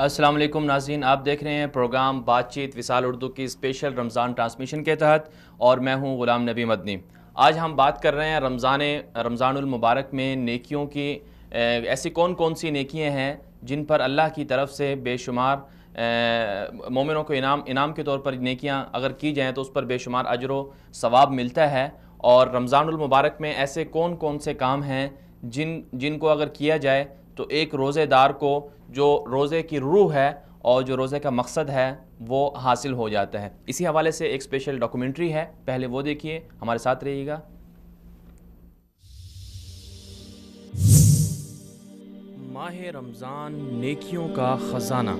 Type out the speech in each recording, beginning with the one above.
السلام علیکم ناظرین، آپ دیکھ رہے ہیں پروگرام بات چیت وصال اردو کی اسپیشل رمضان ٹرانسمیشن کے تحت، اور میں ہوں غلام نبی مدنی۔ آج ہم بات کر رہے ہیں رمضان المبارک میں نیکیوں کی ایسی کون کون سی نیکیاں ہیں جن پر اللہ کی طرف سے بے شمار مومنوں کو انعام کے طور پر نیکیاں اگر کی جائیں تو اس پر بے شمار اجر و ثواب ملتا ہے، اور رمضان المبارک میں ایسے کون کون سے کام ہیں جن کو اگر کیا جائے تو ایک روزے دار کو جو روزے کی روح ہے اور جو روزے کا مقصد ہے وہ حاصل ہو جاتا ہے۔ اسی حوالے سے ایک اسپیشل ڈاکومنٹری ہے، پہلے وہ دیکھیے، ہمارے ساتھ رہیے گا۔ ماہ رمضان نیکیوں کا خزانہ۔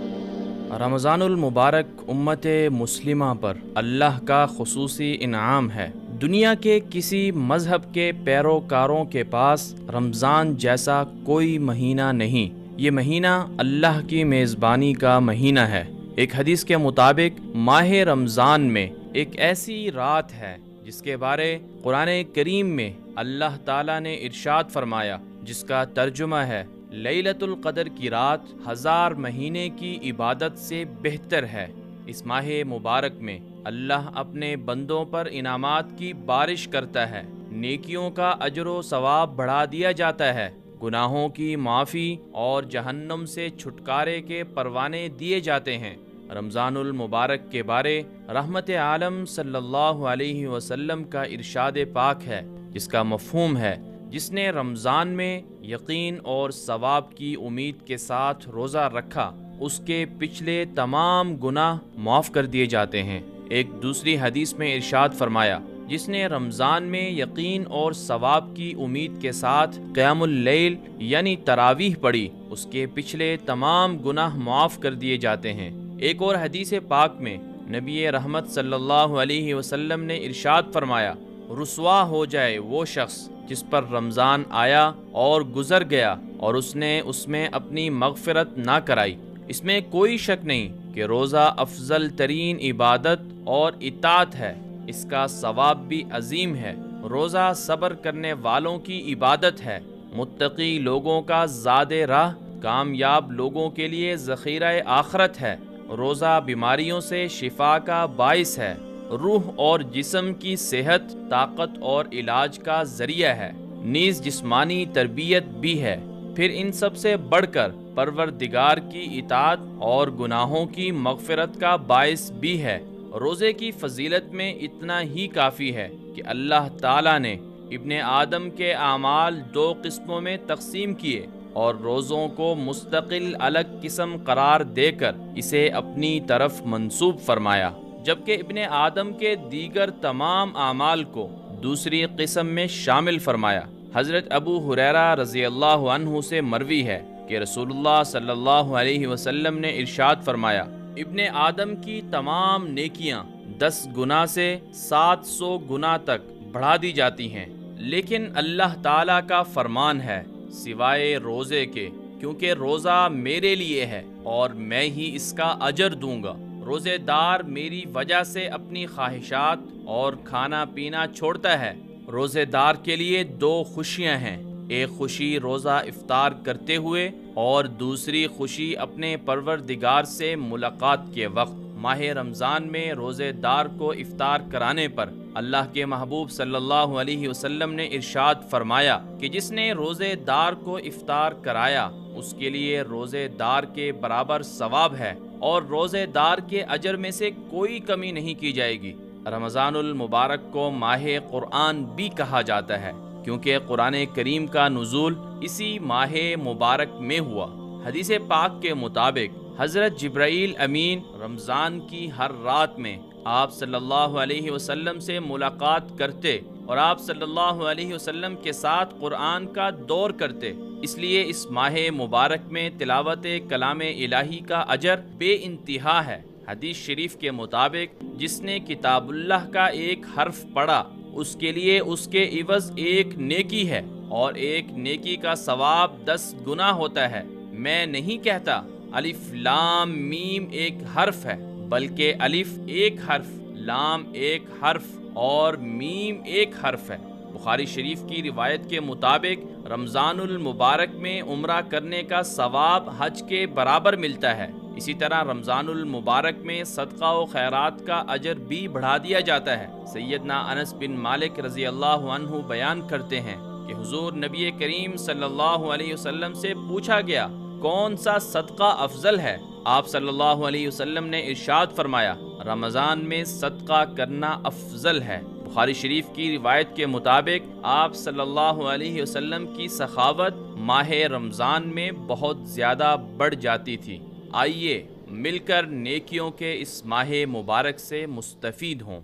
رمضان المبارک امت مسلمہ پر اللہ کا خصوصی انعام ہے۔ دنیا کے کسی مذہب کے پیروکاروں کے پاس رمضان جیسا کوئی مہینہ نہیں۔ یہ مہینہ اللہ کی میزبانی کا مہینہ ہے۔ ایک حدیث کے مطابق ماہ رمضان میں ایک ایسی رات ہے جس کے بارے قرآن کریم میں اللہ تعالیٰ نے ارشاد فرمایا، جس کا ترجمہ ہے لیلۃ القدر کی رات 1000 مہینے کی عبادت سے بہتر ہے۔ اس ماہ مبارک میں اللہ اپنے بندوں پر انعامات کی بارش کرتا ہے، نیکیوں کا اجر و ثواب بڑھا دیا جاتا ہے، گناہوں کی معافی اور جہنم سے چھٹکارے کے پروانے دیے جاتے ہیں۔ رمضان المبارک کے بارے رحمت عالم صلی اللہ علیہ وسلم کا ارشاد پاک ہے، جس کا مفہوم ہے، جس نے رمضان میں یقین اور ثواب کی امید کے ساتھ روزہ رکھا اس کے پچھلے تمام گناہ معاف کر دیے جاتے ہیں۔ ایک دوسری حدیث میں ارشاد فرمایا، جس نے رمضان میں یقین اور ثواب کی امید کے ساتھ قیام اللیل یعنی تراویح پڑھی اس کے پچھلے تمام گناہ معاف کر دیے جاتے ہیں۔ ایک اور حدیث پاک میں نبی رحمت صلی اللہ علیہ وسلم نے ارشاد فرمایا، رسوا ہو جائے وہ شخص جس پر رمضان آیا اور گزر گیا اور اس نے اس میں اپنی مغفرت نہ کرائی۔ اس میں کوئی شک نہیں کہ روزہ افضل ترین عبادت اور اطاعت ہے، اس کا ثواب بھی عظیم ہے۔ روزہ صبر کرنے والوں کی عبادت ہے، متقی لوگوں کا زاد راہ، کامیاب لوگوں کے لیے ذخیرہ آخرت ہے۔ روزہ بیماریوں سے شفا کا باعث ہے، روح اور جسم کی صحت، طاقت اور علاج کا ذریعہ ہے، نیز جسمانی تربیت بھی ہے۔ پھر ان سب سے بڑھ کر پروردگار کی اطاعت اور گناہوں کی مغفرت کا باعث بھی ہے۔ روزے کی فضیلت میں اتنا ہی کافی ہے کہ اللہ تعالیٰ نے ابن آدم کے اعمال 2 قسموں میں تقسیم کیے اور روزوں کو مستقل الگ قسم قرار دے کر اسے اپنی طرف منسوب فرمایا، جبکہ ابن آدم کے دیگر تمام اعمال کو دوسری قسم میں شامل فرمایا۔ حضرت ابو ہریرہ رضی اللہ عنہ سے مروی ہے کہ رسول اللہ صلی اللہ علیہ وسلم نے ارشاد فرمایا، ابن آدم کی تمام نیکیاں 10 گنا سے 700 گنا تک بڑھا دی جاتی ہیں، لیکن اللہ تعالیٰ کا فرمان ہے سوائے روزے کے، کیونکہ روزہ میرے لیے ہے اور میں ہی اس کا اجر دوں گا۔ روزے دار میری وجہ سے اپنی خواہشات اور کھانا پینا چھوڑتا ہے۔ روزے دار کے لیے 2 خوشیاں ہیں، ایک خوشی روزہ افطار کرتے ہوئے اور دوسری خوشی اپنے پروردگار سے ملاقات کے وقت۔ ماہ رمضان میں روزے دار کو افطار کرانے پر اللہ کے محبوب صلی اللہ علیہ وسلم نے ارشاد فرمایا کہ جس نے روزے دار کو افطار کرایا اس کے لیے روزے دار کے برابر ثواب ہے اور روزے دار کے اجر میں سے کوئی کمی نہیں کی جائے گی۔ رمضان المبارک کو ماہ قرآن بھی کہا جاتا ہے کیونکہ قرآن کریم کا نزول اسی ماہ مبارک میں ہوا۔ حدیث پاک کے مطابق حضرت جبرائیل امین رمضان کی ہر رات میں آپ صلی اللہ علیہ وسلم سے ملاقات کرتے اور آپ صلی اللہ علیہ وسلم کے ساتھ قرآن کا دور کرتے، اس لیے اس ماہ مبارک میں تلاوت کلام الہی کا اجر بے انتہا ہے۔ حدیث شریف کے مطابق جس نے کتاب اللہ کا ایک حرف پڑھا اس کے لیے اس کے عوض 1 نیکی ہے اور 1 نیکی کا ثواب 10 گنا ہوتا ہے۔ میں نہیں کہتا الف لام میم ایک حرف ہے، بلکہ الف ایک حرف، لام ایک حرف اور میم ایک حرف ہے۔ بخاری شریف کی روایت کے مطابق رمضان المبارک میں عمرہ کرنے کا ثواب حج کے برابر ملتا ہے۔ اسی طرح رمضان المبارک میں صدقہ و خیرات کا اجر بھی بڑھا دیا جاتا ہے۔ سیدنا انس بن مالک رضی اللہ عنہ بیان کرتے ہیں کہ حضور نبی کریم صلی اللہ علیہ وسلم سے پوچھا گیا کون سا صدقہ افضل ہے؟ آپ صلی اللہ علیہ وسلم نے ارشاد فرمایا رمضان میں صدقہ کرنا افضل ہے۔ بخاری شریف کی روایت کے مطابق آپ صلی اللہ علیہ وسلم کی سخاوت ماہ رمضان میں بہت زیادہ بڑھ جاتی تھی۔ آئیے مل کر نیکیوں کے اس ماہ مبارک سے مستفید ہوں۔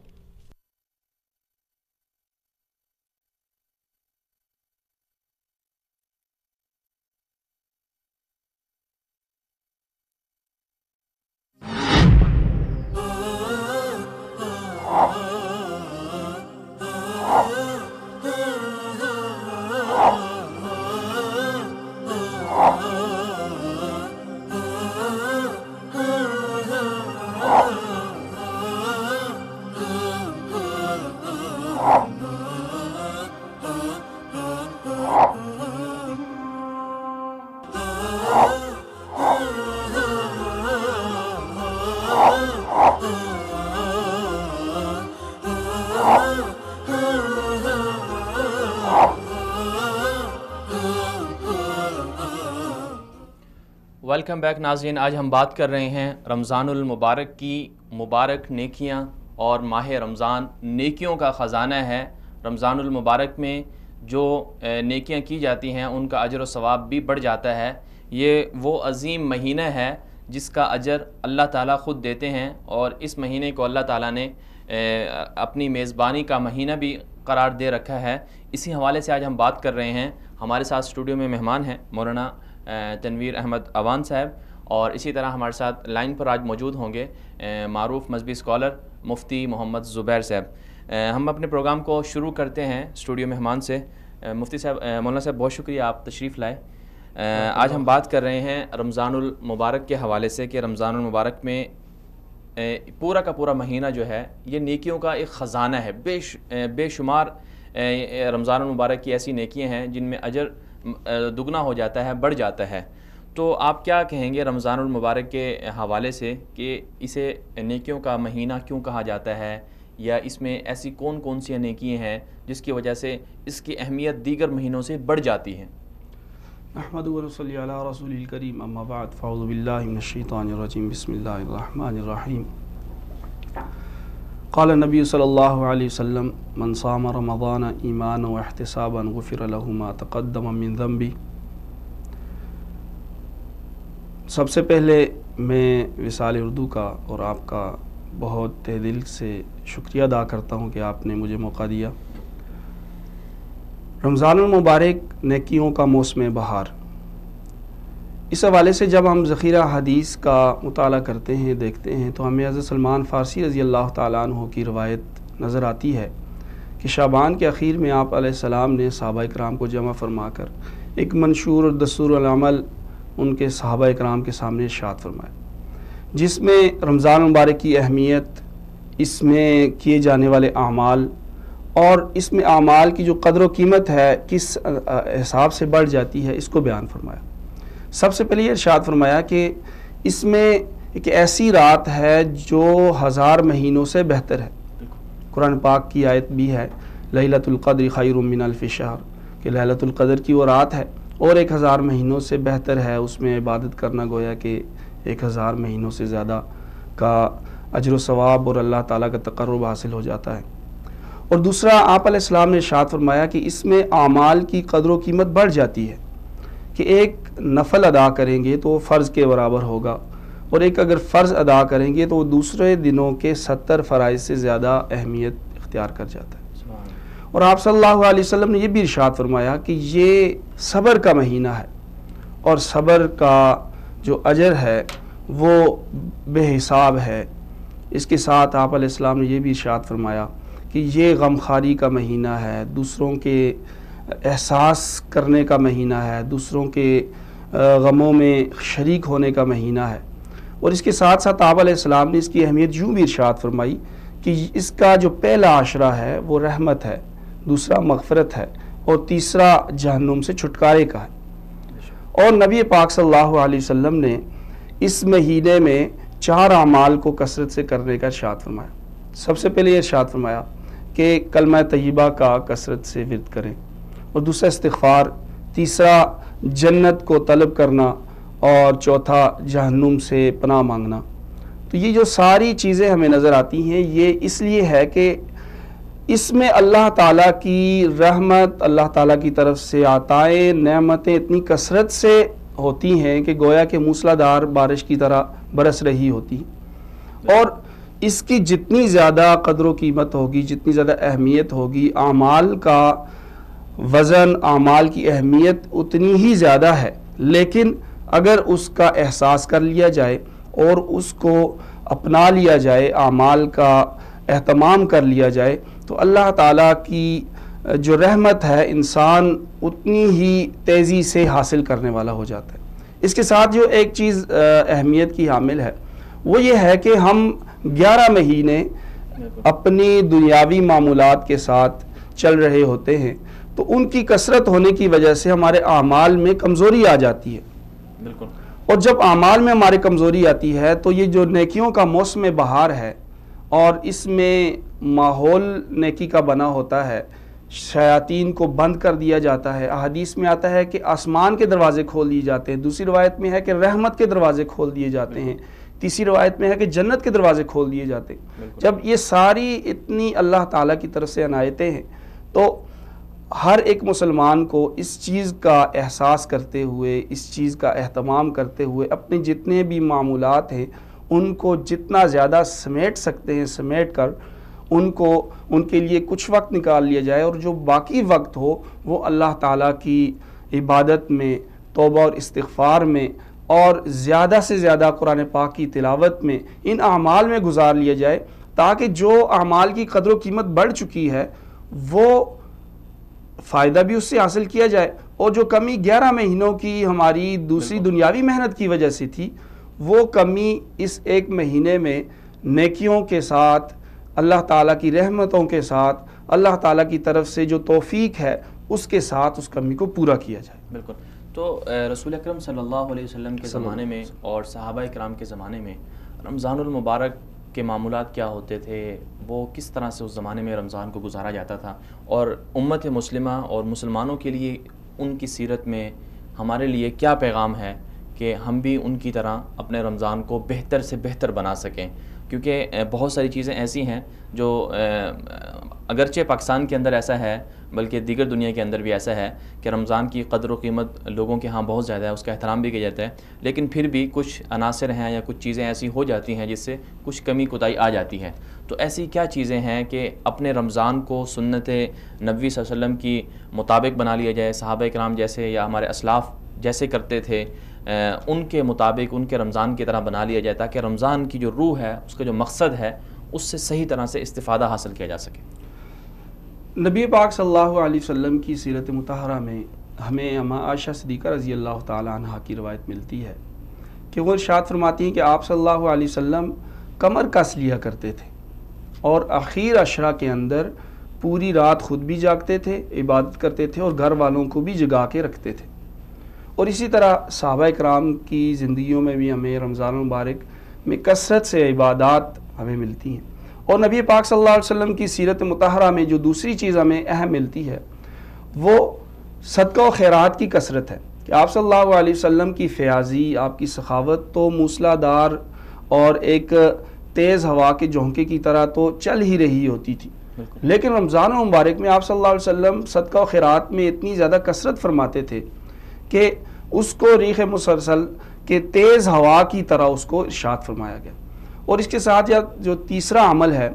ویلکم بیک ناظرین، آج ہم بات کر رہے ہیں رمضان المبارک کی مبارک نیکیاں اور ماہ رمضان نیکیوں کا خزانہ ہے۔ رمضان المبارک میں جو نیکیاں کی جاتی ہیں ان کا اجر و ثواب بھی بڑھ جاتا ہے۔ یہ وہ عظیم مہینہ ہے جس کا اجر اللہ تعالیٰ خود دیتے ہیں، اور اس مہینے کو اللہ تعالیٰ نے اپنی میزبانی کا مہینہ بھی قرار دے رکھا ہے۔ اسی حوالے سے آج ہم بات کر رہے ہیں۔ ہمارے ساتھ اسٹوڈیو میں مہمان ہیں مولانا تنویر احمد اوان صاحب، اور اسی طرح ہمارے ساتھ لائن پر آج موجود ہوں گے معروف مذہبی اسکالر مفتی محمد زبیر صاحب۔ ہم اپنے پروگرام کو شروع کرتے ہیں اسٹوڈیو مہمان سے۔ مفتی صاحب، مولانا صاحب بہت شکریہ آپ تشریف لائے۔ آج ہم بات کر رہے ہیں رمضان المبارک کے حوالے سے کہ رمضان المبارک میں پورا کا پورا مہینہ جو ہے یہ نیکیوں کا ایک خزانہ ہے۔ بے شمار رمضان المبارک کی ایسی نیکیاں ہیں جن میں اجر دگنا ہو جاتا ہے، بڑھ جاتا ہے۔ تو آپ کیا کہیں گے رمضان المبارک کے حوالے سے کہ اسے نیکیوں کا مہینہ کیوں کہا جاتا ہے، یا اس میں ایسی کون کون سی نیکیاں ہیں جس کی وجہ سے اس کی اہمیت دیگر مہینوں سے بڑھ جاتی ہے؟ نحمد و نصلی علی رسول الکریم، اما بعد، فاعوذ باللہ من الشیطان الرجیم، بسم اللہ الرحمن الرحیم۔ قال النبی صلی اللہ علیہ وسلم من صام رمضان ایمانا و احتسابا غفر له ما تقدم من ذنبی۔ سب سے پہلے میں وصال اردو کا اور آپ کا بہت تہ دل سے شکریہ ادا کرتا ہوں کہ آپ نے مجھے موقع دیا۔ رمضان المبارک نیکیوں کا موسم بہار، اس حوالے سے جب ہم ذخیرہ حدیث کا مطالعہ کرتے ہیں، دیکھتے ہیں، تو ہمیں حضرت سلمان فارسی رضی اللہ تعالیٰ عنہ کی روایت نظر آتی ہے کہ شعبان کے اخیر میں آپ علیہ السلام نے صحابہ اکرام کو جمع فرما کر ایک منشور اور دستور العمل ان کے صحابہ اکرام کے سامنے ارشاد فرمایا، جس میں رمضان المبارک کی اہمیت، اس میں کیے جانے والے اعمال اور اس میں اعمال کی جو قدر و قیمت ہے کس حساب سے بڑھ جاتی ہے، اس کو بیان فرمایا۔ سب سے پہلے یہ ارشاد فرمایا کہ اس میں ایک ایسی رات ہے جو 1000 مہینوں سے بہتر ہے۔ قرآن پاک کی آیت بھی ہے لیلۃ القدر خیر من الف شہر، کہ لیلۃ القدر کی وہ رات ہے اور 1000 مہینوں سے بہتر ہے، اس میں عبادت کرنا گویا کہ 1000 مہینوں سے زیادہ کا اجر و ثواب اور اللہ تعالیٰ کا تقرب حاصل ہو جاتا ہے۔ اور دوسرا آپ علیہ السلام نے ارشاد فرمایا کہ اس میں اعمال کی قدر و قیمت بڑھ جاتی ہے، کہ ایک نفل ادا کریں گے تو وہ فرض کے برابر ہوگا، اور ایک اگر فرض ادا کریں گے تو وہ دوسرے دنوں کے 70 فرائض سے زیادہ اہمیت اختیار کر جاتا ہے۔ اور آپ صلی اللہ علیہ وسلم نے یہ بھی ارشاد فرمایا کہ یہ صبر کا مہینہ ہے، اور صبر کا جو اجر ہے وہ بے حساب ہے۔ اس کے ساتھ آپ علیہ السلام نے یہ بھی ارشاد فرمایا کہ یہ غمخواری کا مہینہ ہے، دوسروں کے احساس کرنے کا مہینہ ہے، دوسروں کے غموں میں شریک ہونے کا مہینہ ہے۔ اور اس کے ساتھ ساتھ آپ علیہ السلام نے اس کی اہمیت یوں بھی ارشاد فرمائی کہ اس کا جو پہلا عشرہ ہے وہ رحمت ہے، دوسرا مغفرت ہے، اور تیسرا جہنم سے چھٹکارے کا ہے۔ اور نبی پاک صلی اللہ علیہ وسلم نے اس مہینے میں 4 اعمال کو کثرت سے کرنے کا ارشاد فرمایا۔ سب سے پہلے یہ ارشاد فرمایا کہ کلمہ طیبہ کا کثرت سے ورد کریں، اور دوسرا استغفار، تیسرا جنت کو طلب کرنا، اور چوتھا جہنم سے پناہ مانگنا۔ تو یہ جو ساری چیزیں ہمیں نظر آتی ہیں یہ اس لیے ہے کہ اس میں اللہ تعالیٰ کی رحمت، اللہ تعالیٰ کی طرف سے عطائیں، نعمتیں اتنی کثرت سے ہوتی ہیں کہ گویا کہ موسلا دھار بارش کی طرح برس رہی ہوتی ہیں، اور اس کی جتنی زیادہ قدر و قیمت ہوگی، جتنی زیادہ اہمیت ہوگی، اعمال کا وزن، اعمال کی اہمیت اتنی ہی زیادہ ہے۔ لیکن اگر اس کا احساس کر لیا جائے اور اس کو اپنا لیا جائے، اعمال کا اہتمام کر لیا جائے، تو اللہ تعالیٰ کی جو رحمت ہے انسان اتنی ہی تیزی سے حاصل کرنے والا ہو جاتا ہے۔ اس کے ساتھ جو ایک چیز اہمیت کی حامل ہے وہ یہ ہے کہ ہم 11 مہینے اپنی دنیاوی معمولات کے ساتھ چل رہے ہوتے ہیں، تو ان کی کثرت ہونے کی وجہ سے ہمارے اعمال میں کمزوری آ جاتی ہے۔ بالکل۔ اور جب اعمال میں ہمارے کمزوری آتی ہے تو یہ جو نیکیوں کا موسم بہار ہے اور اس میں ماحول نیکی کا بنا ہوتا ہے، شیاطین کو بند کر دیا جاتا ہے۔ احادیث میں آتا ہے کہ آسمان کے دروازے کھول دیے جاتے ہیں، دوسری روایت میں ہے کہ رحمت کے دروازے کھول دیے جاتے ہیں، تیسری روایت میں ہے کہ جنت کے دروازے کھول دیے جاتے ہیں۔ جب یہ ساری اتنی اللہ تعالیٰ کی طرف سے عنایتیں ہیں تو ہر ایک مسلمان کو اس چیز کا احساس کرتے ہوئے، اس چیز کا اہتمام کرتے ہوئے اپنے جتنے بھی معمولات ہیں ان کو جتنا زیادہ سمیٹ سکتے ہیں سمیٹ کر ان کے لیے کچھ وقت نکال لیا جائے، اور جو باقی وقت ہو وہ اللہ تعالیٰ کی عبادت میں، توبہ اور استغفار میں، اور زیادہ سے زیادہ قرآن پاک کی تلاوت میں، ان اعمال میں گزار لیا جائے، تاکہ جو اعمال کی قدر و قیمت بڑھ چکی ہے وہ فائدہ بھی اس سے حاصل کیا جائے، اور جو کمی 11 مہینوں کی ہماری دوسری دنیاوی محنت کی وجہ سے تھی وہ کمی اس ایک مہینے میں نیکیوں کے ساتھ، اللہ تعالیٰ کی رحمتوں کے ساتھ، اللہ تعالیٰ کی طرف سے جو توفیق ہے اس کے ساتھ اس کمی کو پورا کیا جائے۔ بالکل۔ تو رسول اکرم صلی اللہ علیہ وسلم کے زمانے میں اور صحابہ کرام کے زمانے میں رمضان المبارک کے معمولات کیا ہوتے تھے، وہ کس طرح سے اس زمانے میں رمضان کو گزارا جاتا تھا، اور امت مسلمہ اور مسلمانوں کے لیے ان کی سیرت میں ہمارے لیے کیا پیغام ہے کہ ہم بھی ان کی طرح اپنے رمضان کو بہتر سے بہتر بنا سکیں؟ کیونکہ بہت ساری چیزیں ایسی ہیں جو اگرچہ پاکستان کے اندر ایسا ہے بلکہ دیگر دنیا کے اندر بھی ایسا ہے کہ رمضان کی قدر و قیمت لوگوں کے ہاں بہت زیادہ ہے، اس کا احترام بھی کیا جاتا ہے، لیکن پھر بھی کچھ عناصر ہیں یا کچھ چیزیں ایسی ہو جاتی ہیں جس سے کچھ کمی کوتاہی آ جاتی ہے۔ تو ایسی کیا چیزیں ہیں کہ اپنے رمضان کو سنت نبوی صلی اللہ علیہ وسلم کی مطابق بنا لیا جائے، صحابہ کرام جیسے یا ہمارے اسلاف جیسے کرتے تھے ان کے مطابق ان کے رمضان کی طرح بنا لیا جائے، تاکہ رمضان کی جو روح ہے، اس کا جو مقصد ہے، اس سے صحیح طرح سے استفادہ حاصل کیا جا سکے؟ نبی پاک صلی اللہ علیہ وسلم کی سیرت مطہرہ میں ہمیں اما عائشہ صدیقہ رضی اللہ تعالیٰ عنہا کی روایت ملتی ہے کہ وہ ارشاد فرماتی ہیں کہ آپ صلی اللہ علیہ وسلم کمر کس لیا کرتے تھے، اور اخیر عشرہ کے اندر پوری رات خود بھی جاگتے تھے، عبادت کرتے تھے، اور گھر والوں کو بھی جگا کے رکھتے تھے۔ اور اسی طرح صحابہ کرام کی زندگیوں میں بھی ہمیں رمضان المبارک میں کثرت سے عبادات ہمیں ملتی ہیں۔ اور نبی پاک صلی اللہ علیہ وسلم کی سیرت مطہرہ میں جو دوسری چیز ہمیں اہم ملتی ہے وہ صدقہ و خیرات کی کثرت ہے، کہ آپ صلی اللہ علیہ وسلم کی فیاضی، آپ کی سخاوت تو موسلا دھار اور ایک تیز ہوا کے جھونکے کی طرح تو چل ہی رہی ہوتی تھی، لیکن رمضان المبارک میں آپ صلی اللہ علیہ وسلم صدقہ و خیرات میں اتنی زیادہ کثرت فرماتے تھے کہ اس کو ریح مسلسل کے تیز ہوا کی طرح اس کو ارشاد فرمایا گیا۔ اور اس کے ساتھ جو تیسرا عمل ہے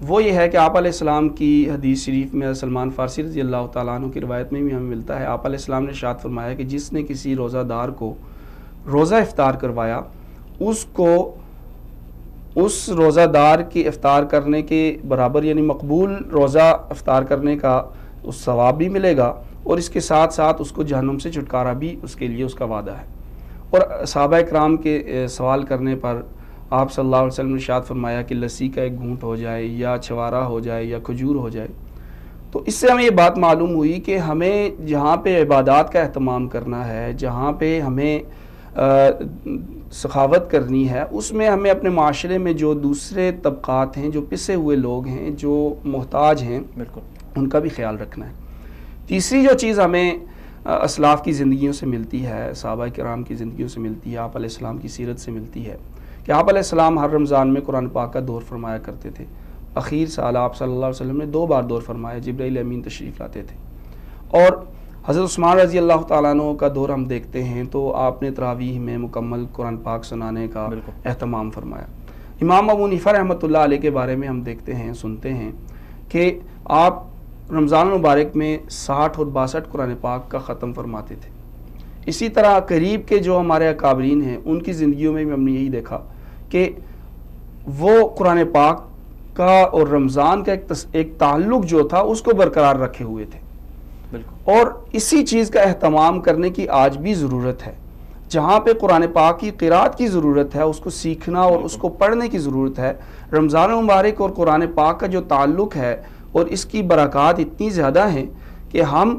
وہ یہ ہے کہ آپ علیہ السلام کی حدیث شریف میں سلمان فارسی رضی اللہ تعالیٰ عنہ کی روایت میں بھی ہمیں ملتا ہے، آپ علیہ السلام نے ارشاد فرمایا کہ جس نے کسی روزہ دار کو روزہ افطار کروایا اس کو اس روزہ دار کی افطار کرنے کے برابر، یعنی مقبول روزہ افطار کرنے کا اس ثواب بھی ملے گا، اور اس کے ساتھ ساتھ اس کو جہنم سے چھٹکارا بھی اس کے لیے اس کا وعدہ ہے۔ اور صحابہ اکرام کے سوال کرنے پر آپ صلی اللہ علیہ وسلم نے ارشاد فرمایا کہ لسی کا ایک گھونٹ ہو جائے یا چھوارا ہو جائے یا کھجور ہو جائے۔ تو اس سے ہمیں یہ بات معلوم ہوئی کہ ہمیں جہاں پہ عبادات کا اہتمام کرنا ہے، جہاں پہ ہمیں سخاوت کرنی ہے، اس میں ہمیں اپنے معاشرے میں جو دوسرے طبقات ہیں، جو پسے ہوئے لوگ ہیں، جو محتاج ہیں، بالکل ان کا بھی خیال رکھنا ہے۔ تیسری جو چیز ہمیں اسلاف کی زندگیوں سے ملتی ہے، صحابہ کرام کی زندگیوں سے ملتی ہے، آپ علیہ السلام کی سیرت سے ملتی ہے کہ آپ علیہ السلام ہر رمضان میں قرآن پاک کا دور فرمایا کرتے تھے۔ اخیر سال آپ صلی اللہ علیہ وسلم نے 2 بار دور فرمایا، جبرائیل امین تشریف لاتے تھے۔ اور حضرت عثمان رضی اللہ تعالیٰ عنہ کا دور ہم دیکھتے ہیں تو آپ نے تراویح میں مکمل قرآن پاک سنانے کا اہتمام فرمایا۔ امام ابو حنیفہ رحمۃ اللہ علیہ کے بارے میں ہم دیکھتے ہیں، سنتے ہیں کہ آپ رمضان المبارک میں 60 اور 62 قرآن پاک کا ختم فرماتے تھے۔ اسی طرح قریب کے جو ہمارے اکابرین ہیں ان کی زندگیوں میں بھی ہم نے یہی دیکھا کہ وہ قرآن پاک کا اور رمضان کا ایک تعلق جو تھا اس کو برقرار رکھے ہوئے تھے، اور اسی چیز کا اہتمام کرنے کی آج بھی ضرورت ہے۔ جہاں پہ قرآن پاک کی قرات کی ضرورت ہے، اس کو سیکھنا اور اس کو پڑھنے کی ضرورت ہے، رمضان المبارک اور قرآن پاک کا جو تعلق ہے اور اس کی برکات اتنی زیادہ ہیں کہ ہم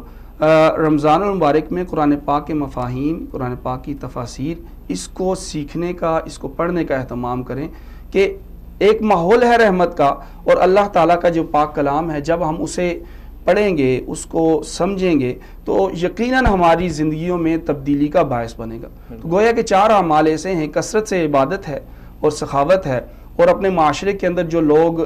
رمضان المبارک میں قرآن پاک کے مفاہیم، قرآن پاک کی تفاسیر، اس کو سیکھنے کا، اس کو پڑھنے کا اہتمام کریں کہ ایک ماحول ہے رحمت کا، اور اللہ تعالیٰ کا جو پاک کلام ہے جب ہم اسے پڑھیں گے، اس کو سمجھیں گے تو یقیناً ہماری زندگیوں میں تبدیلی کا باعث بنے گا۔ تو گویا کہ 4 اعمال ایسے ہیں، کثرت سے عبادت ہے اور سخاوت ہے، اور اپنے معاشرے کے اندر جو لوگ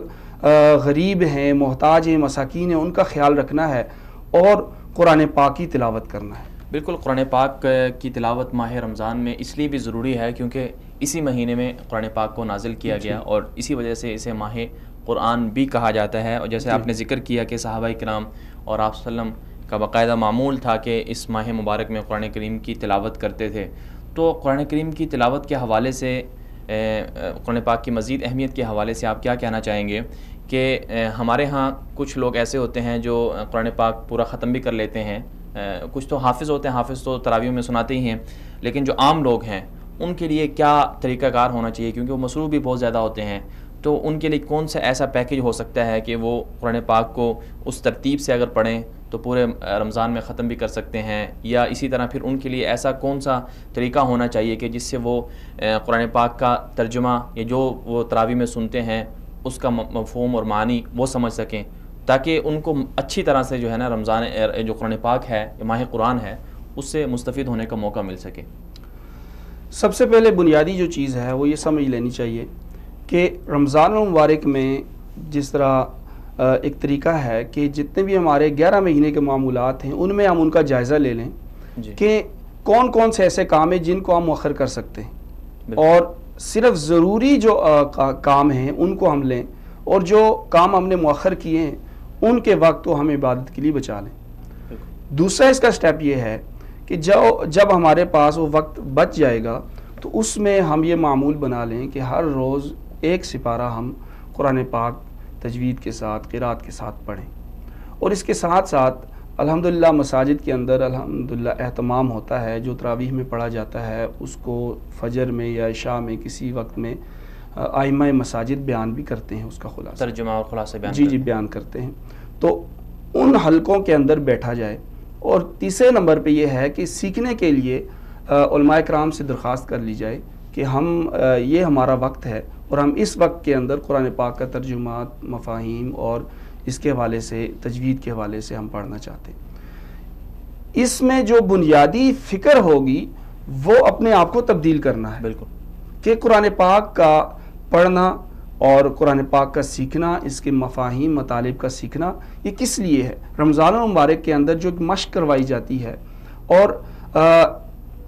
غریب ہیں، محتاج ہیں، مساکین ہیں، ان کا خیال رکھنا ہے، اور قرآن پاک کی تلاوت کرنا ہے۔ بالکل، قرآن پاک کی تلاوت ماہ رمضان میں اس لیے بھی ضروری ہے کیونکہ اسی مہینے میں قرآن پاک کو نازل کیا گیا، اور اسی وجہ سے اسے ماہ قرآن بھی کہا جاتا ہے۔ اور جیسے آپ نے ذکر کیا کہ صحابہ کرام اور آپ صلی اللہ علیہ وسلم کا باقاعدہ معمول تھا کہ اس ماہ مبارک میں قرآن کریم کی تلاوت کرتے تھے، تو قرآن کریم کی تلاوت کے حوالے سے، قرآن پاک کی مزید اہمیت کے حوالے سے آپ کیا کہنا چاہیں گے کہ ہمارے ہاں کچھ لوگ ایسے ہوتے ہیں جو قرآن پاک پورا ختم بھی کر لیتے ہیں، کچھ تو حافظ ہوتے ہیں، حافظ تو تراویح میں سناتے ہی ہیں، لیکن جو عام لوگ ہیں ان کے لیے کیا طریقہ کار ہونا چاہیے، کیونکہ وہ مصروف بھی بہت زیادہ ہوتے ہیں، تو ان کے لیے کون سا ایسا پیکج ہو سکتا ہے کہ وہ قرآن پاک کو اس ترتیب سے اگر پڑھیں تو پورے رمضان میں ختم بھی کر سکتے ہیں، یا اسی طرح پھر ان کے لیے ایسا کون سا طریقہ ہونا چاہیے کہ جس سے وہ قرآن پاک کا ترجمہ یا جو وہ تراویح میں سنتے ہیں اس کا مفہوم اور معنی وہ سمجھ سکیں، تاکہ ان کو اچھی طرح سے جو ہے نا رمضان جو قرآن پاک ہے، ماہ قرآن ہے، اس سے مستفید ہونے کا موقع مل سکے۔ سب سے پہلے بنیادی جو چیز ہے وہ یہ سمجھ لینی چاہیے کہ رمضان المبارک میں جس طرح ایک طریقہ ہے کہ جتنے بھی ہمارے 11 مہینے کے معمولات ہیں ان میں ہم ان کا جائزہ لے لیں کہ کون کون سے ایسے کام ہیں جن کو ہم مؤخر کر سکتے ہیں، اور صرف ضروری جو کام ہیں ان کو ہم لیں، اور جو کام ہم نے مؤخر کیے ہیں ان کے وقت تو ہم عبادت کے لیے بچا لیں۔ دوسرا اس کا سٹیپ یہ ہے کہ جب ہمارے پاس وہ وقت بچ جائے گا تو اس میں ہم یہ معمول بنا لیں کہ ہر روز 1 سپارہ ہم قرآن پاک تجوید کے ساتھ، قرات کے ساتھ پڑھیں، اور اس کے ساتھ ساتھ الحمدللہ مساجد کے اندر الحمدللہ اہتمام ہوتا ہے، جو تراویح میں پڑھا جاتا ہے اس کو فجر میں یا عشاء میں کسی وقت میں ائمہ مساجد بیان بھی کرتے ہیں، اس کا خلاصہ ترجمہ اور خلاصہ بیان کرتے ہیں، تو ان حلقوں کے اندر بیٹھا جائے۔ اور تیسرے نمبر پہ یہ ہے کہ سیکھنے کے لیے علماء کرام سے درخواست کر لی جائے کہ یہ ہمارا وقت ہے اور ہم اس وقت کے اندر قرآن پاک کا ترجمات، مفاہیم اور اس کے حوالے سے، تجوید کے حوالے سے ہم پڑھنا چاہتے ہیں۔ اس میں جو بنیادی فکر ہوگی وہ اپنے آپ کو تبدیل کرنا ہے، بالکل، کہ قرآن پاک کا پڑھنا اور قرآن پاک کا سیکھنا، اس کے مفاہیم، مطالب کا سیکھنا، یہ کس لیے ہے؟ رمضان المبارک کے اندر جو مشق کروائی جاتی ہے اور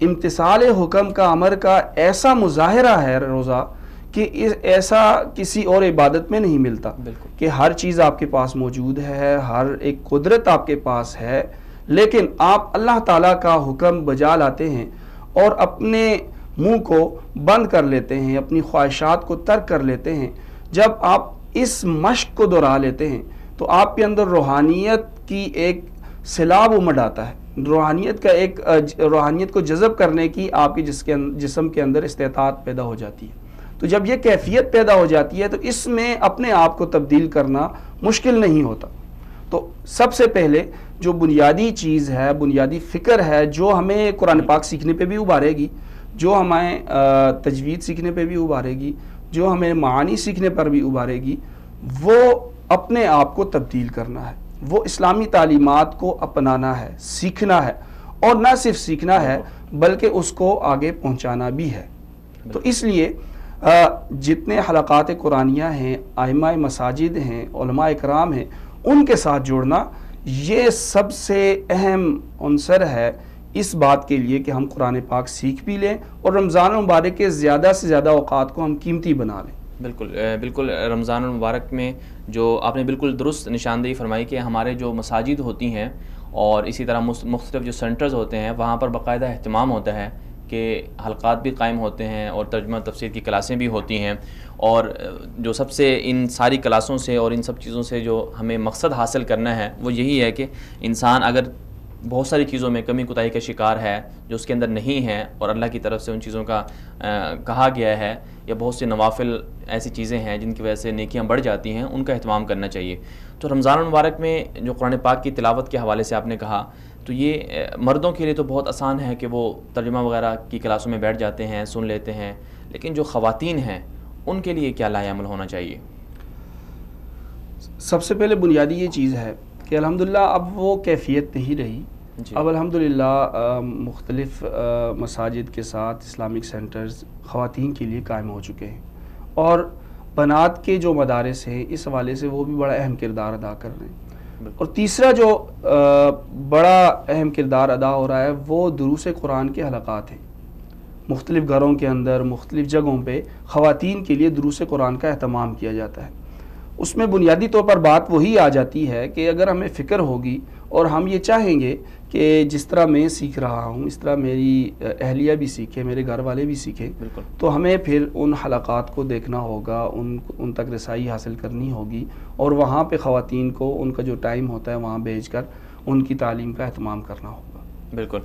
امتثال حکم کا، امر کا ایسا مظاہرہ ہے روزہ کہ ایسا کسی اور عبادت میں نہیں ملتا، کہ ہر چیز آپ کے پاس موجود ہے، ہر ایک قدرت آپ کے پاس ہے، لیکن آپ اللہ تعالیٰ کا حکم بجا لاتے ہیں اور اپنے منہ کو بند کر لیتے ہیں، اپنی خواہشات کو ترک کر لیتے ہیں۔ جب آپ اس مشق کو دہرا لیتے ہیں تو آپ کے اندر روحانیت کی ایک سیلاب امڑ آتا ہے، روحانیت کو جذب کرنے کی آپ کے جسم کے اندر استطاعت پیدا ہو جاتی ہے۔ تو جب یہ کیفیت پیدا ہو جاتی ہے تو اس میں اپنے آپ کو تبدیل کرنا مشکل نہیں ہوتا۔ تو سب سے پہلے جو بنیادی چیز ہے، بنیادی فکر ہے جو ہمیں قرآن پاک سیکھنے پہ بھی ابھارے گی، جو ہمیں تجوید سیکھنے پہ بھی ابھارے گی، جو ہمیں معانی سیکھنے پر بھی ابھارے گی، وہ اپنے آپ کو تبدیل کرنا ہے، وہ اسلامی تعلیمات کو اپنانا ہے، سیکھنا ہے، اور نہ صرف سیکھنا ہے بلکہ اس کو آگے پہنچانا بھی ہے۔ تو اس لیے جتنے حلقات قرآنیہ ہیں، ائمہ مساجد ہیں، علماء اکرام ہیں، ان کے ساتھ جوڑنا یہ سب سے اہم عنصر ہے اس بات کے لیے کہ ہم قرآن پاک سیکھ بھی لیں اور رمضان المبارک کے زیادہ سے زیادہ اوقات کو ہم قیمتی بنا لیں۔ بالکل رمضان المبارک میں جو آپ نے بالکل درست نشاندہی فرمائی کہ ہمارے جو مساجد ہوتی ہیں اور اسی طرح مختلف جو سینٹرز ہوتے ہیں وہاں پر باقاعدہ اہتمام ہوتا ہے کہ حلقات بھی قائم ہوتے ہیں اور ترجمہ تفسیر کی کلاسیں بھی ہوتی ہیں، اور جو سب سے ان ساری کلاسوں سے اور ان سب چیزوں سے جو ہمیں مقصد حاصل کرنا ہے وہ یہی ہے کہ انسان اگر بہت ساری چیزوں میں کمی کوتاہی کا شکار ہے جو اس کے اندر نہیں ہے اور اللہ کی طرف سے ان چیزوں کا کہا گیا ہے، یا بہت سے نوافل ایسی چیزیں ہیں جن کی وجہ سے نیکیاں بڑھ جاتی ہیں، ان کا اہتمام کرنا چاہیے۔ تو رمضان المبارک میں جو قرآن پاک کی تلاوت کے حوالے سے آپ نے کہا، تو یہ مردوں کے لیے تو بہت آسان ہے کہ وہ ترجمہ وغیرہ کی کلاسوں میں بیٹھ جاتے ہیں، سن لیتے ہیں، لیکن جو خواتین ہیں ان کے لیے کیا لائحہ عمل ہونا چاہیے؟ سب سے پہلے بنیادی یہ چیز ہے کہ الحمدللہ اب وہ کیفیت نہیں رہی جی۔ اب الحمدللہ مختلف مساجد کے ساتھ اسلامک سینٹرز خواتین کے لیے قائم ہو چکے ہیں، اور بنات کے جو مدارس ہیں اس حوالے سے وہ بھی بڑا اہم کردار ادا کر رہے ہیں۔ اور تیسرا جو بڑا اہم کردار ادا ہو رہا ہے وہ دروس قرآن کے حلقات ہیں۔ مختلف گھروں کے اندر مختلف جگہوں پہ خواتین کے لیے دروس قرآن کا اہتمام کیا جاتا ہے۔ اس میں بنیادی طور پر بات وہی آ جاتی ہے کہ اگر ہمیں فکر ہوگی اور ہم یہ چاہیں گے کہ جس طرح میں سیکھ رہا ہوں اس طرح میری اہلیہ بھی سیکھے، میرے گھر والے بھی سیکھیں، تو ہمیں پھر ان حلقات کو دیکھنا ہوگا، ان تک رسائی حاصل کرنی ہوگی، اور وہاں پہ خواتین کو ان کا جو ٹائم ہوتا ہے وہاں بھیج کر ان کی تعلیم کا اہتمام کرنا ہوگا۔ بالکل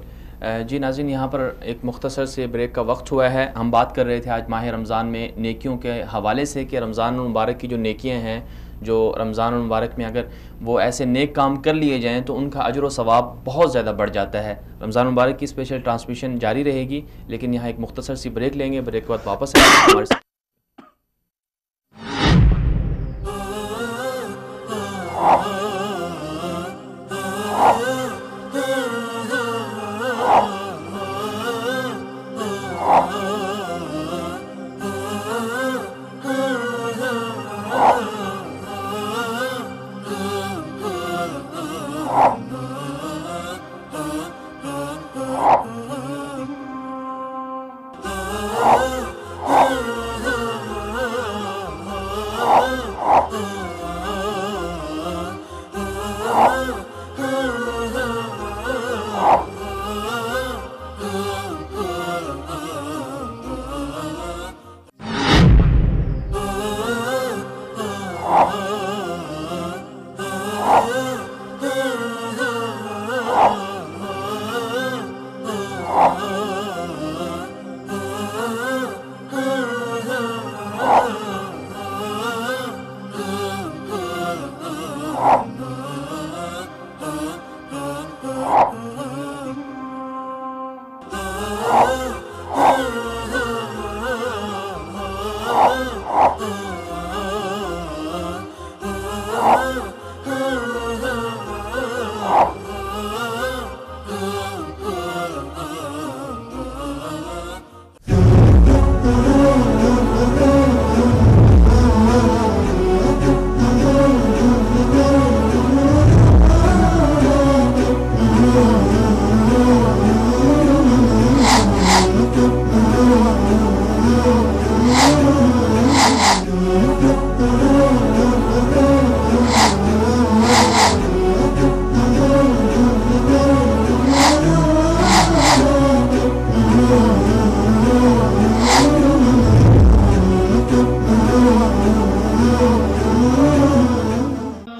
جی ناظرین، یہاں پر ایک مختصر سے بریک کا وقت ہوا ہے۔ ہم بات کر رہے تھے آج ماہ رمضان میں نیکیوں کے حوالے سے کہ رمضان المبارک کی جو نیکیاں ہیں، جو رمضان المبارک میں اگر وہ ایسے نیک کام کر لیے جائیں تو ان کا اجر و ثواب بہت زیادہ بڑھ جاتا ہے۔ رمضان المبارک کی اسپیشل ٹرانسمیشن جاری رہے گی، لیکن یہاں ایک مختصر سی بریک لیں گے، بریک کے بعد واپس آئیں گے ہمارے ساتھ۔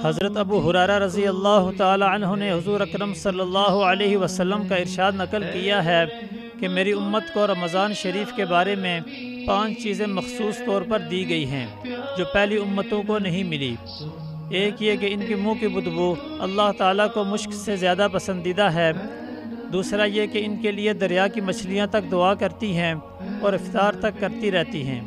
حضرت ابو ہریرہ رضی اللہ تعالی عنہ نے حضور اکرم صلی اللہ علیہ وسلم کا ارشاد نقل کیا ہے کہ میری امت کو رمضان شریف کے بارے میں 5 چیزیں مخصوص طور پر دی گئی ہیں جو پہلی امتوں کو نہیں ملی۔ ایک یہ کہ ان کے منہ کی بدبو اللہ تعالیٰ کو مشک سے زیادہ پسندیدہ ہے، دوسرا یہ کہ ان کے لیے دریا کی مچھلیاں تک دعا کرتی ہیں اور افطار تک کرتی رہتی ہیں۔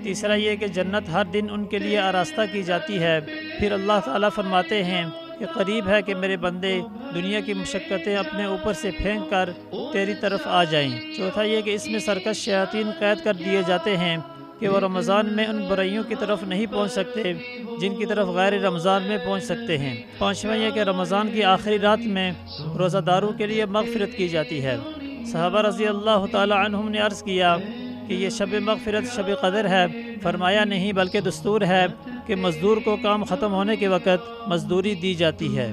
تیسرا یہ کہ جنت ہر دن ان کے لیے آراستہ کی جاتی ہے۔ پھر اللہ تعالیٰ فرماتے ہیں کہ قریب ہے کہ میرے بندے دنیا کی مشقتیں اپنے اوپر سے پھینک کر تیری طرف آ جائیں۔ چوتھا یہ کہ اس میں سرکش شیاطین قید کر دیے جاتے ہیں کہ وہ رمضان میں ان برائیوں کی طرف نہیں پہنچ سکتے جن کی طرف غیر رمضان میں پہنچ سکتے ہیں۔ پانچواں یہ کہ رمضان کی آخری رات میں روزہ داروں کے لیے مغفرت کی جاتی ہے۔ صحابہ رضی اللہ تعالی عنہم نے عرض کیا کہ یہ شب مغفرت شب قدر ہے۔ فرمایا نہیں بلکہ دستور ہے کہ مزدور کو کام ختم ہونے کے وقت مزدوری دی جاتی ہے۔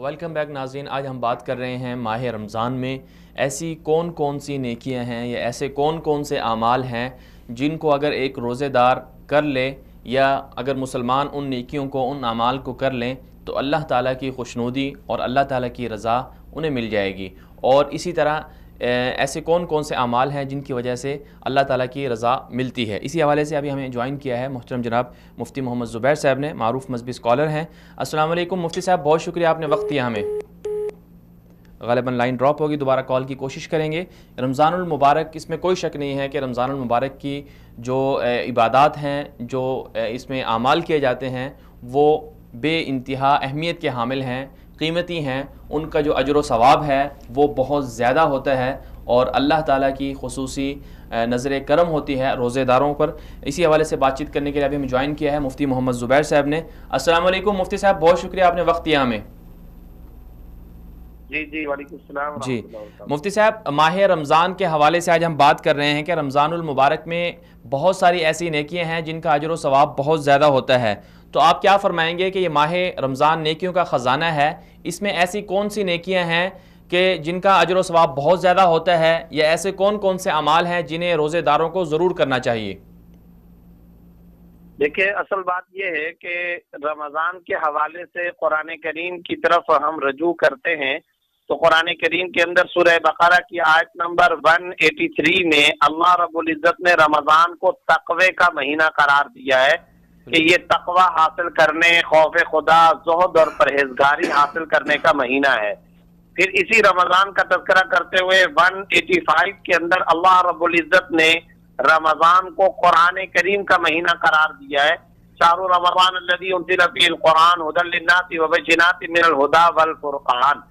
ویلکم بیک ناظرین، آج ہم بات کر رہے ہیں ماہ رمضان میں ایسی کون کون سی نیکیاں ہیں یا ایسے کون کون سے اعمال ہیں جن کو اگر ایک روزے دار کر لے یا اگر مسلمان ان نیکیوں کو ان اعمال کو کر لیں تو اللہ تعالیٰ کی خوشنودی اور اللہ تعالیٰ کی رضا انہیں مل جائے گی۔ اور اسی طرح ایسے کون کون سے اعمال ہیں جن کی وجہ سے اللہ تعالیٰ کی رضا ملتی ہے۔ اسی حوالے سے ابھی ہمیں جوائن کیا ہے محترم جناب مفتی محمد زبیر صاحب نے، معروف مذہبی اسکالر ہیں۔ السلام علیکم مفتی صاحب، بہت شکریہ آپ نے وقت دیا ہمیں۔ غالباً لائن ڈراپ ہوگی، دوبارہ کال کی کوشش کریں گے۔ رمضان المبارک، اس میں کوئی شک نہیں ہے کہ رمضان المبارک کی جو عبادات ہیں، جو اس میں اعمال کیے جاتے ہیں، وہ بے انتہا اہمیت کے حامل ہیں، قیمتی ہیں۔ ان کا جو اجر و ثواب ہے وہ بہت زیادہ ہوتا ہے اور اللہ تعالیٰ کی خصوصی نظر کرم ہوتی ہے روزے داروں پر۔ اسی حوالے سے بات چیت کرنے کے لیے ابھی ہمیں جوائن کیا ہے مفتی محمد زبیر صاحب نے۔ السلام علیکم مفتی صاحب، بہت شکریہ آپ نے وقت دیا ہمیں۔ جی وعلیکم السلام ورحمۃ اللہ وبرکاتہ۔ مفتی صاحب، ماہ رمضان کے حوالے سے آج ہم بات کر رہے ہیں کہ رمضان المبارک میں بہت ساری ایسی نیکیاں ہیں جن کا اجر و ثواب بہت زیادہ ہوتا ہے، تو آپ کیا فرمائیں گے کہ یہ ماہ رمضان نیکیوں کا خزانہ ہے، اس میں ایسی کون سی نیکیاں ہیں کہ جن کا اجر و ثواب بہت زیادہ ہوتا ہے، یا ایسے کون کون سے اعمال ہیں جنہیں روزے داروں کو ضرور کرنا چاہیے؟ دیکھیں، اصل بات یہ ہے کہ رمضان کے حوالے سے قرآن کریم کی طرف ہم رجوع کرتے ہیں تو قرآن کریم کے اندر سورہ بقرہ کی آیت نمبر 183 میں اللہ رب العزت نے رمضان کو تقوی کا مہینہ قرار دیا ہے کہ یہ تقوی حاصل کرنے، خوف خدا، زہد اور پرہیزگاری حاصل کرنے کا مہینہ ہے۔ پھر اسی رمضان کا تذکرہ کرتے ہوئے 185 کے اندر اللہ رب العزت نے رمضان کو قرآن کریم کا مہینہ قرار دیا ہے۔ شہر رمضان الذی انزل فیہ القرآن ھدی للناس وبینات من الھدی والفرقان۔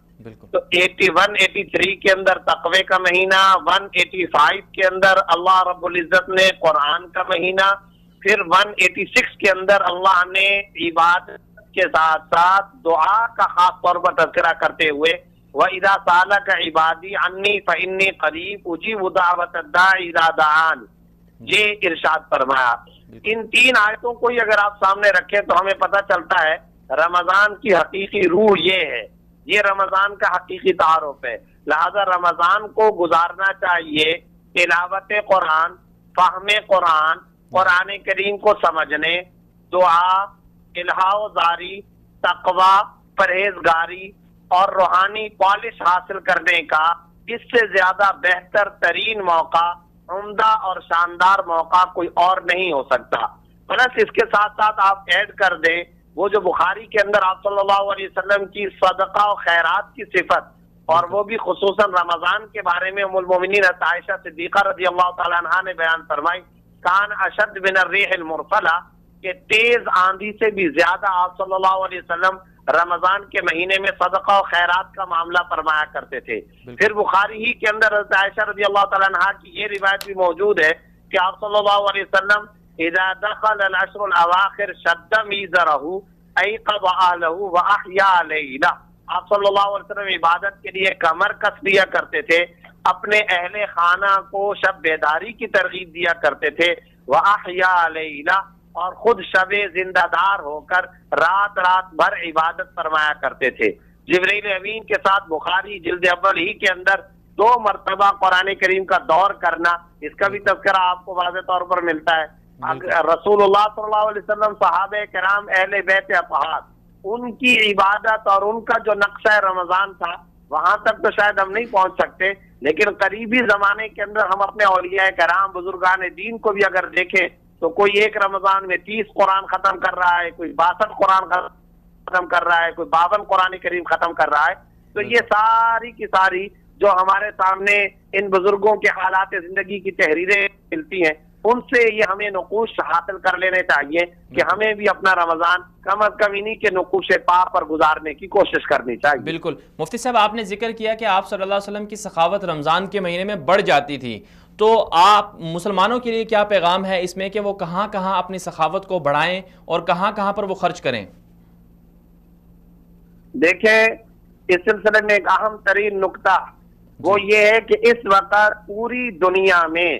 تو 183 کے اندر تقوی کا مہینہ، 185 کے اندر اللہ رب العزت نے قرآن کا مہینہ، پھر 186 کے اندر اللہ نے عبادت کے ساتھ ساتھ دعا کا خاص طور پر تذکرہ کرتے ہوئے وَإِذَا سَأَلَكَ عِبَادِي عَنِّي فَإِنِّي قَرِيبٌ أُجِيبُ دَعْوَةَ الدَّاعِ إِذَا دَعَانِ، یہ ارشاد فرمایا۔ ان تین آیتوں کو ہی اگر آپ سامنے رکھیں تو ہمیں پتہ چلتا ہے رمضان کی حقیقی روح یہ ہے، یہ رمضان کا حقیقی تعارف ہے۔ لہذا رمضان کو گزارنا چاہیے تلاوت قرآن، فہم قرآن، قرآن کریم کو سمجھنے، دعا، الہا و زاری، تقوی، پرہیزگاری اور روحانی پالش حاصل کرنے کا اس سے زیادہ بہتر ترین موقع، عمدہ اور شاندار موقع کوئی اور نہیں ہو سکتا۔ پلس اس کے ساتھ ساتھ آپ ایڈ کر دیں وہ جو بخاری کے اندر آپ صلی اللہ علیہ وسلم کی صدقہ و خیرات کی صفت، اور وہ بھی خصوصاً رمضان کے بارے میں ام المومنین عائشہ صدیقہ رضی اللہ تعالیٰ عنہا نے بیان فرمائی، کان اشد من الریح المرسلہ، کہ تیز آندھی سے بھی زیادہ آپ صلی اللہ علیہ وسلم رمضان کے مہینے میں صدقہ و خیرات کا معاملہ فرمایا کرتے تھے۔ پھر بخاری ہی کے اندر حضرت عائشہ رضی اللہ تعالیٰ عنہا کی یہ روایت بھی موجود ہے کہ آپ صلی اللہ علیہ وسلم اذا دخل العشر الاواخر شد میزرہ ایقظ اہلہ واحیا لیلہ، آپ صلی اللہ علیہ وسلم عبادت کے لیے کمر کس لیا کرتے تھے، اپنے اہل خانہ کو شب بیداری کی ترغیب دیا کرتے تھے، وَأَحْيَا لَيْلَ، اور خود شب زندہ دار ہو کر رات رات بھر عبادت فرمایا کرتے تھے۔ جبرائیل امین کے ساتھ بخاری جلد اول ہی کے اندر 2 مرتبہ قرآن کریم کا دور کرنا، اس کا بھی تذکرہ آپ کو واضح طور پر ملتا ہے۔ رسول اللہ صلی اللہ علیہ وسلم، صحابہ کرام، اہل بیت اطہار، ان کی عبادت اور ان کا جو نقشہ رمضان تھا، وہاں تک تو شاید ہم نہیں پہنچ سکتے، لیکن قریبی زمانے کے اندر ہم اپنے اولیاء کرام، بزرگان دین کو بھی اگر دیکھیں تو کوئی ایک رمضان میں 30 قرآن ختم کر رہا ہے، کوئی 62 قرآن ختم کر رہا ہے، کوئی 52 قرآن کریم ختم کر رہا ہے۔ تو یہ ساری کی ساری جو ہمارے سامنے ان بزرگوں کے حالات زندگی کی تحریریں ملتی ہیں، ان سے یہ ہمیں نقوش حاصل کر لینے چاہیے کہ ہمیں بھی اپنا رمضان کم از کم انہی کے نقوش پا پر گزارنے کی کوشش کرنی چاہیے۔ بالکل مفتی صاحب، آپ نے ذکر کیا کہ آپ صلی اللہ علیہ وسلم کی سخاوت رمضان کے مہینے میں بڑھ جاتی تھی، تو آپ مسلمانوں کے لیے کیا پیغام ہے اس میں کہ وہ کہاں کہاں اپنی سخاوت کو بڑھائیں اور کہاں کہاں پر وہ خرچ کریں؟ دیکھیں، اس سلسلے میں ایک اہم ترین نقطہ وہ یہ ہے کہ اس وقت پوری دنیا میں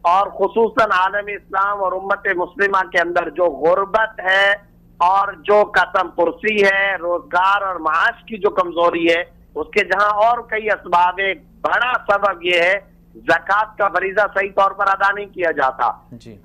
اور خصوصاً عالم اسلام اور امت مسلمہ کے اندر جو غربت ہے اور جو قسم پرسی ہے، روزگار اور معاش کی جو کمزوری ہے، اس کے جہاں اور کئی اسباب ہے، بڑا سبب یہ ہے زکوٰۃ کا فریضہ صحیح طور پر ادا نہیں کیا جاتا۔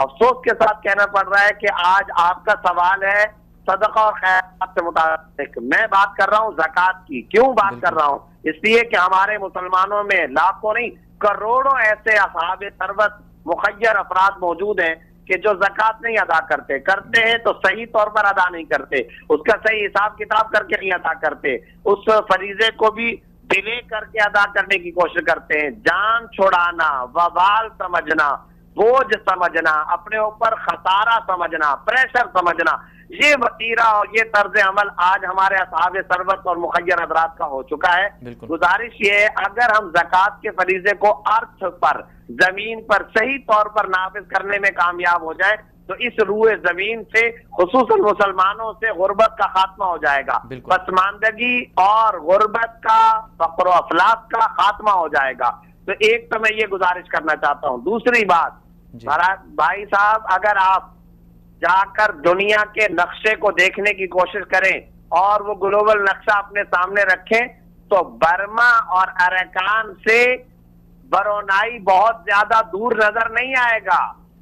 افسوس کے ساتھ کہنا پڑ رہا ہے کہ آج آپ کا سوال ہے صدقہ اور خیرات سے متعلق، میں بات کر رہا ہوں زکوٰۃ کی۔ کیوں بات کر رہا ہوں؟ اس لیے کہ ہمارے مسلمانوں میں لاکھوں نہیں کروڑوں ایسے اصحاب ثروت مخیر افراد موجود ہیں کہ جو زکوٰۃ نہیں ادا کرتے ہیں تو صحیح طور پر ادا نہیں کرتے، اس کا صحیح حساب کتاب کر کے نہیں ادا کرتے، اس فریضے کو بھی ڈیلے کر کے ادا کرنے کی کوشش کرتے ہیں۔ جان چھڑانا، وبال سمجھنا، بوجھ سمجھنا، اپنے اوپر خسارہ سمجھنا، پریشر سمجھنا، یہ وتیرہ اور یہ طرز عمل آج ہمارے اصحاب ثروت اور مخیر حضرات کا ہو چکا ہے۔ گزارش یہ ہے، اگر ہم زکوٰۃ کے فریضے کو ارتھ پر، زمین پر صحیح طور پر نافذ کرنے میں کامیاب ہو جائے تو اس روئے زمین سے خصوصاً مسلمانوں سے غربت کا خاتمہ ہو جائے گا، پسماندگی اور غربت کا، فقر و افلاس کا خاتمہ ہو جائے گا۔ تو ایک تو میں یہ گزارش کرنا چاہتا ہوں۔ دوسری بات، بھائی صاحب، اگر آپ جا کر دنیا کے نقشے کو دیکھنے کی کوشش کریں اور وہ گلوبل نقشہ اپنے سامنے رکھیں تو برما اور اراکان سے برونائی بہت زیادہ دور نظر نہیں آئے گا،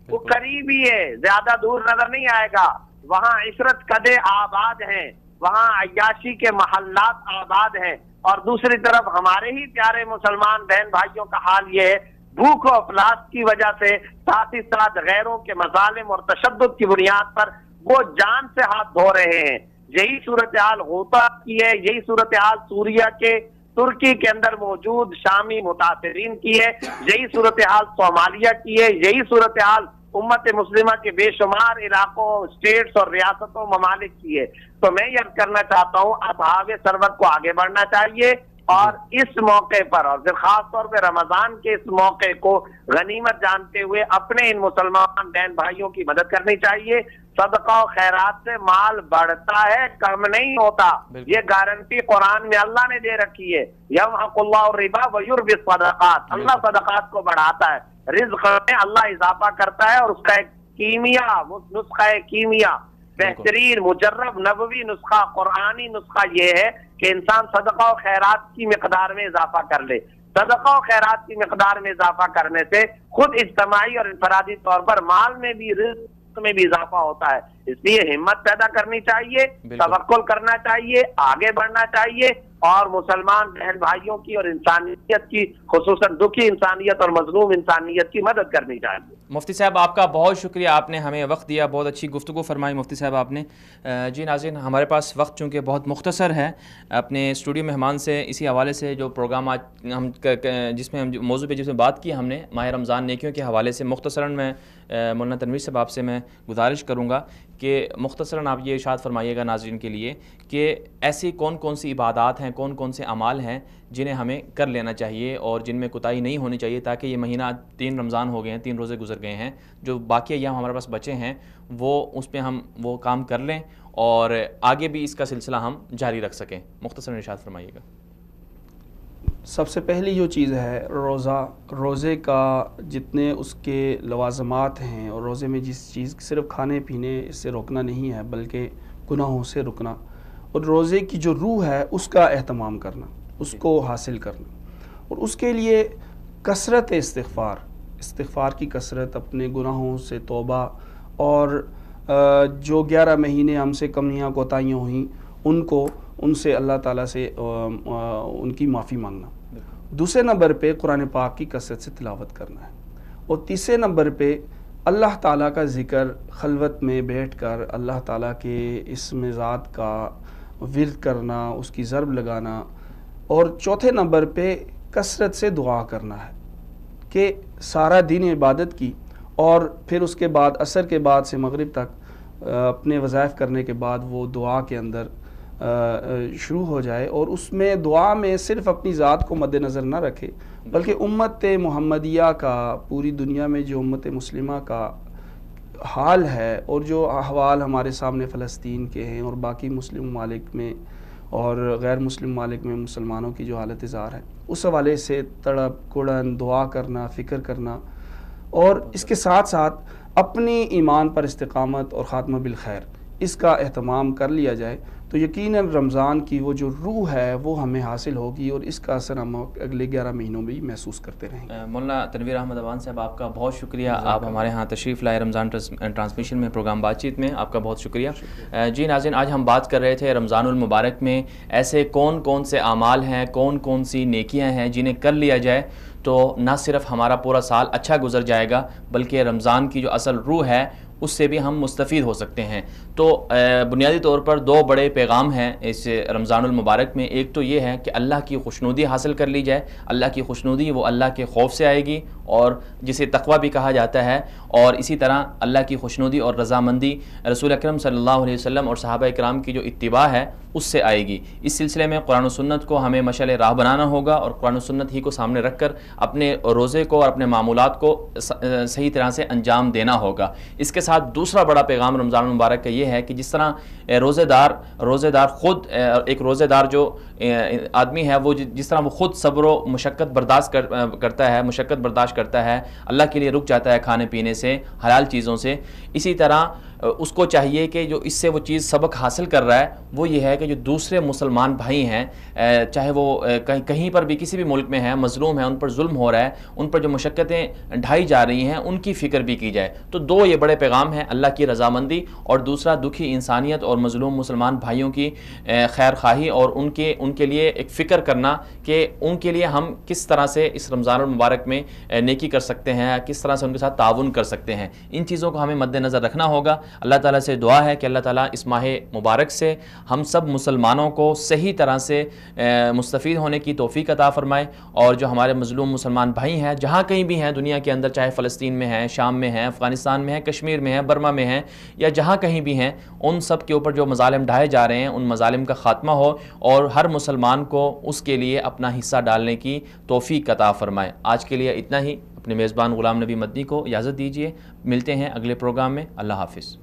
وہ قریب ہی ہے، زیادہ دور نظر نہیں آئے گا۔ وہاں عشرت قدے آباد ہیں، وہاں عیاشی کے محلات آباد ہیں، اور دوسری طرف ہمارے ہی پیارے مسلمان بہن بھائیوں کا حال یہ ہے، بھوک و افلاس کی وجہ سے ساتھ ہی ساتھ غیروں کے مظالم اور تشدد کی بنیاد پر وہ جان سے ہاتھ دھو رہے ہیں۔ یہی صورتحال غوطہ کی ہے، یہی صورتحال سوریہ کے، ترکی کے اندر موجود شامی متاثرین کی ہے، یہی صورتحال صومالیہ کی ہے، یہی صورتحال امت مسلمہ کے بے شمار علاقوں، اسٹیٹس اور ریاستوں، ممالک کی ہے۔ تو میں یہ کرنا چاہتا ہوں، اصحاب ثروت کو آگے بڑھنا چاہیے اور اس موقع پر، اور خاص طور پہ رمضان کے اس موقع کو غنیمت جانتے ہوئے اپنے ان مسلمان بہن بھائیوں کی مدد کرنی چاہیے۔ صدقہ و خیرات سے مال بڑھتا ہے، کم نہیں ہوتا، یہ گارنٹی قرآن میں اللہ نے دے رکھی ہے۔ یمحق اللہ الربا ویربی الصدقات، اللہ صدقات کو بڑھاتا ہے، رزق میں اللہ اضافہ کرتا ہے، اور اس کا ایک کیمیا، نسخہ کیمیا، بہترین مجرب نبوی نسخہ، قرآنی نسخہ یہ ہے کہ انسان صدقہ و خیرات کی مقدار میں اضافہ کر لے۔ صدقہ و خیرات کی مقدار میں اضافہ کرنے سے خود اجتماعی اور انفرادی طور پر مال میں بھی، رزق میں بھی اضافہ ہوتا ہے۔ اس لیے ہمت پیدا کرنی چاہیے، توکل کرنا چاہیے، آگے بڑھنا چاہیے، اور مسلمان بہن بھائیوں کی اور انسانیت کی، خصوصاً دکھی انسانیت اور مظلوم انسانیت کی مدد کرنی چاہیے۔ مفتی صاحب، آپ کا بہت شکریہ، آپ نے ہمیں وقت دیا، بہت اچھی گفتگو فرمائی مفتی صاحب آپ نے۔ جی ناظرین، ہمارے پاس وقت چونکہ بہت مختصر ہے، اپنے اسٹوڈیو مہمان سے اسی حوالے سے جو پروگرام آج ہم جس میں ہم موضوع پہ جس میں بات کی ہم نے ماہ رمضان نیکیوں کے حوالے سے، مختصراً میں مولانا تنویر صاحب آپ سے میں گزارش کروں گا کہ مختصراً آپ یہ ارشاد فرمائیے گا ناظرین کے لیے کہ ایسی کون کون سی عبادات ہیں، کون کون سے اعمال ہیں جنہیں ہمیں کر لینا چاہیے اور جن میں کوتاہی نہیں ہونی چاہیے، تاکہ یہ مہینہ 3 رمضان ہو گئے ہیں، 3 روزے گزر گئے ہیں، جو باقی ایام ہمارے پاس بچے ہیں وہ اس پہ ہم وہ کام کر لیں اور آگے بھی اس کا سلسلہ ہم جاری رکھ سکیں۔ مختصراً ارشاد فرمائیے گا۔ سب سے پہلی جو چیز ہے روزے کا جتنے اس کے لوازمات ہیں، اور روزے میں جس چیز صرف کھانے پینے سے روکنا نہیں ہے بلکہ گناہوں سے رکنا، اور روزے کی جو روح ہے اس کا اہتمام کرنا، اس کو حاصل کرنا، اور اس کے لیے کثرت استغفار کی کثرت، اپنے گناہوں سے توبہ، اور جو 11 مہینے ہم سے کمیاں کوتاہیاں ہوئیں ان سے اللہ تعالیٰ سے ان کی معافی مانگنا۔ دوسرے نمبر پہ قرآن پاک کی کثرت سے تلاوت کرنا ہے، اور تیسرے نمبر پہ اللہ تعالیٰ کا ذکر خلوت میں بیٹھ کر اللہ تعالیٰ کے اسم ذات کا ورد کرنا، اس کی ضرب لگانا، اور چوتھے نمبر پہ کثرت سے دعا کرنا ہے کہ سارا دن عبادت کی، اور پھر اس کے بعد عصر کے بعد سے مغرب تک اپنے وظائف کرنے کے بعد وہ دعا کے اندر شروع ہو جائے، اور اس میں دعا میں صرف اپنی ذات کو مد نظر نہ رکھے بلکہ امت محمدیہ کا، پوری دنیا میں جو امت مسلمہ کا حال ہے، اور جو احوال ہمارے سامنے فلسطین کے ہیں اور باقی مسلم ممالک میں اور غیر مسلم ممالک میں مسلمانوں کی جو حالت زار ہے، اس حوالے سے تڑپ کڑن دعا کرنا، فکر کرنا، اور اس کے ساتھ ساتھ اپنی ایمان پر استقامت اور خاتمہ بالخیر، اس کا اہتمام کر لیا جائے تو یقیناً رمضان کی وہ جو روح ہے وہ ہمیں حاصل ہوگی، اور اس کا اثر ہم اگلے 11 مہینوں میں بھی محسوس کرتے رہیں گے۔ مولانا تنویر احمد ابان صاحب، آپ کا بہت شکریہ، آپ ہمارے ہاں تشریف لائے رمضان ٹرانسمیشن میں، پروگرام بات چیت میں، آپ کا بہت شکریہ۔ جی ناظرین، آج ہم بات کر رہے تھے رمضان المبارک میں ایسے کون کون سے اعمال ہیں، کون کون سی نیکیاں ہیں جنہیں کر لیا جائے تو نہ صرف ہمارا پورا سال اچھا گزر جائے گا بلکہ رمضان کی جو اصل روح ہے اس سے بھی ہم مستفید ہو سکتے ہیں۔ تو بنیادی طور پر 2 بڑے پیغام ہیں اس رمضان المبارک میں۔ ایک تو یہ ہے کہ اللہ کی خوشنودی حاصل کر لی جائے۔ اللہ کی خوشنودی وہ اللہ کے خوف سے آئے گی، اور جسے تقویٰ بھی کہا جاتا ہے، اور اسی طرح اللہ کی خوشنودی اور رضامندی رسول اکرم صلی اللہ علیہ وسلم اور صحابہ کرام کی جو اتباع ہے اس سے آئے گی۔ اس سلسلے میں قرآن و سنت کو ہمیں مشعل راہ بنانا ہوگا، اور قرآن و سنت ہی کو سامنے رکھ کر اپنے روزے کو اور اپنے معمولات کو صحیح طرح سے انجام دینا ہوگا۔ اس کے ساتھ دوسرا بڑا پیغام رمضان المبارک کا یہ ہے کہ جس طرح روزے دار خود، ایک روزے دار جو آدمی ہے وہ جس طرح وہ خود صبر و مشقت برداشت کرتا ہے، اللہ کے لیے رک جاتا ہے کھانے پینے سے، حلال چیزوں سے، اسی طرح اس کو چاہیے کہ جو اس سے وہ چیز سبق حاصل کر رہا ہے وہ یہ ہے کہ جو دوسرے مسلمان بھائی ہیں، چاہے وہ کہیں پر بھی کسی بھی ملک میں ہیں، مظلوم ہیں، ان پر ظلم ہو رہا ہے، ان پر جو مشقتیں ڈھائی جا رہی ہیں ان کی فکر بھی کی جائے۔ تو 2 یہ بڑے پیغام ہیں، اللہ کی رضامندی، اور دوسرا دکھی انسانیت اور مظلوم مسلمان بھائیوں کی خیر خواہی، اور ان کے لیے ایک فکر کرنا کہ ان کے لیے ہم کس طرح سے اس رمضان المبارک میں نیکی کر سکتے ہیں، کس طرح سے ان کے ساتھ تعاون کر سکتے ہیں۔ ان چیزوں کو ہمیں مد نظر رکھنا ہوگا۔ اللہ تعالیٰ سے دعا ہے کہ اللہ تعالیٰ اس ماہ مبارک سے ہم سب مسلمانوں کو صحیح طرح سے مستفید ہونے کی توفیق عطا فرمائے، اور جو ہمارے مظلوم مسلمان بھائی ہیں جہاں کہیں بھی ہیں دنیا کے اندر، چاہے فلسطین میں ہیں، شام میں ہیں، افغانستان میں ہیں، کشمیر میں ہیں، برما میں ہیں، یا جہاں کہیں بھی ہیں، ان سب کے اوپر جو مظالم ڈھائے جا رہے ہیں ان مظالم کا خاتمہ ہو، اور ہر مسلمان کو اس کے لیے اپنا حصہ ڈالنے کی توفیق عطا فرمائے۔ آج کے لیے اتنا ہی۔ اپنے میزبان غلام نبی مدنی کو اجازت دیجیے، ملتے ہیں اگلے پروگرام میں۔ اللہ حافظ۔